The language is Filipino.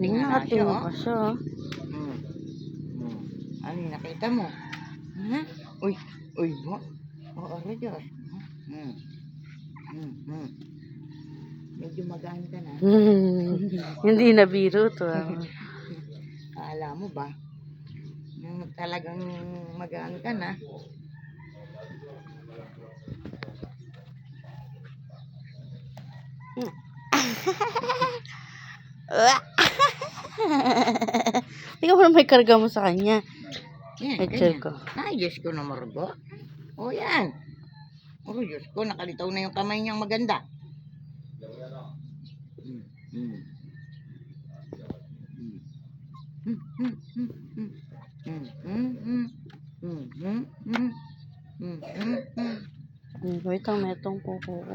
Tingala siya, Nakatingin oh. pa siya. Hmm. Hmm. Ano yung nakita mo? Ha? Uy, uy, bo. Oh, aray Diyos. Hmm. Hmm. Hmm. Medyo magaan ka na. Hindi na biro to. Akala mo ba? Yung talagang magaan ka na. Tingnan mo na may karga mo sa kanya. Yan, Picture ganyan. ko. Ay, Diyos ko na margo. O yan. O Diyos ko, nakalitaw na yung kamay niyang maganda. Hmm. Hmm. Hmm. Hmm. Hmm. Hmm. Hmm. Hmm. Hmm. Hmm. Hmm. Hmm. Hmm. Hmm. Wait lang, metong kuko ko.